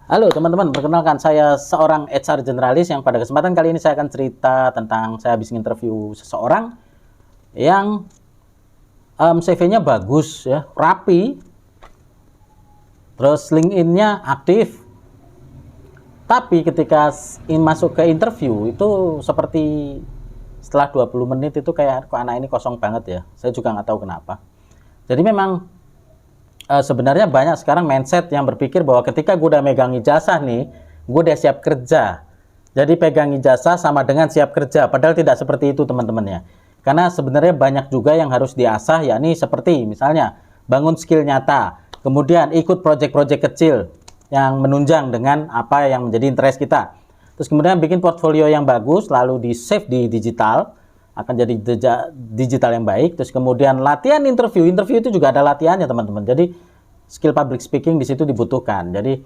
Halo teman-teman, perkenalkan saya seorang HR generalis yang pada kesempatan kali ini saya akan cerita tentang saya habis interview seseorang yang CV-nya bagus ya, rapi, terus LinkedIn-nya aktif. Tapi ketika masuk ke interview itu seperti setelah 20 menit itu kayak kok anak ini kosong banget ya. Saya juga nggak tahu kenapa. Jadi memang sebenarnya banyak sekarang mindset yang berpikir bahwa ketika gue udah megang ijazah nih, gue udah siap kerja. Jadi pegang ijazah sama dengan siap kerja, padahal tidak seperti itu teman-teman ya. Karena sebenarnya banyak juga yang harus diasah, yakni seperti misalnya bangun skill nyata, kemudian ikut project-project kecil yang menunjang dengan apa yang menjadi interest kita. Terus kemudian bikin portfolio yang bagus, lalu di save di digital, akan jadi digital yang baik. Terus kemudian latihan interview itu juga ada latihannya teman-teman. Jadi skill public speaking di situ dibutuhkan. Jadi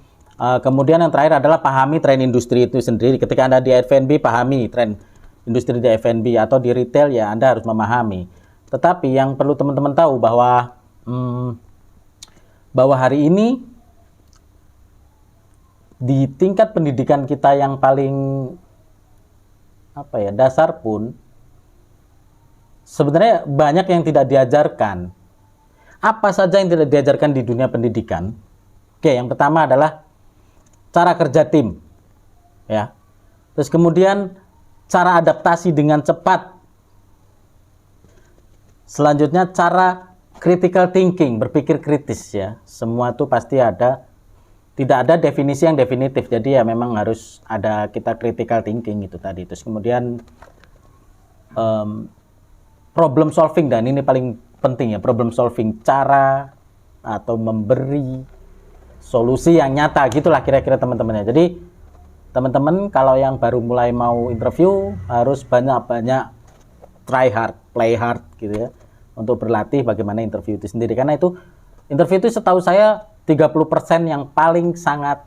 kemudian yang terakhir adalah pahami tren industri itu sendiri. Ketika Anda di F&B, pahami tren industri di F&B, atau di retail ya Anda harus memahami. Tetapi yang perlu teman-teman tahu bahwa hari ini di tingkat pendidikan kita yang paling dasar pun sebenarnya banyak yang tidak diajarkan. Apa saja yang tidak diajarkan di dunia pendidikan? Oke, yang pertama adalah cara kerja tim. Ya. Terus kemudian cara adaptasi dengan cepat. Selanjutnya cara critical thinking, berpikir kritis ya. Semua itu pasti ada, tidak ada definisi yang definitif. Jadi ya memang harus ada kita critical thinking itu tadi. Terus kemudian problem solving, dan ini paling penting ya, problem solving, cara atau memberi solusi yang nyata, gitulah kira-kira teman-teman ya. Jadi teman-teman kalau yang baru mulai mau interview harus banyak-banyak try hard, play hard gitu ya, untuk berlatih bagaimana interview itu sendiri. Karena itu interview itu setahu saya 30% yang paling sangat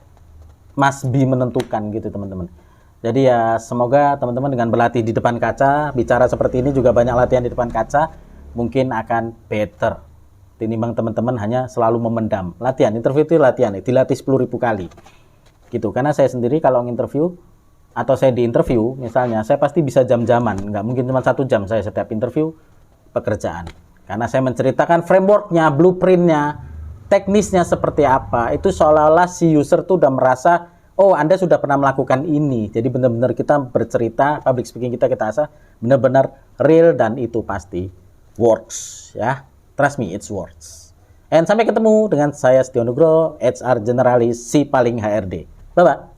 must be menentukan gitu teman-teman. Jadi ya semoga teman-teman dengan berlatih di depan kaca, bicara seperti ini juga banyak latihan di depan kaca, mungkin akan better tinimbang teman-teman hanya selalu memendam. Latihan, interview itu latihan, dilatih 10.000 kali. Gitu, karena saya sendiri kalau interview atau saya diinterview misalnya, saya pasti bisa jam-jaman, nggak mungkin cuma 1 jam saya setiap interview pekerjaan. Karena saya menceritakan frameworknya, blueprintnya, teknisnya seperti apa, itu seolah-olah si user tuh udah merasa, oh Anda sudah pernah melakukan ini. Jadi benar-benar kita bercerita, public speaking kita asah benar-benar real, dan itu pasti works ya. Trust me, it works. And sampai ketemu dengan saya Setiono Nugroho, HR generalis si paling HRD. Bye bye.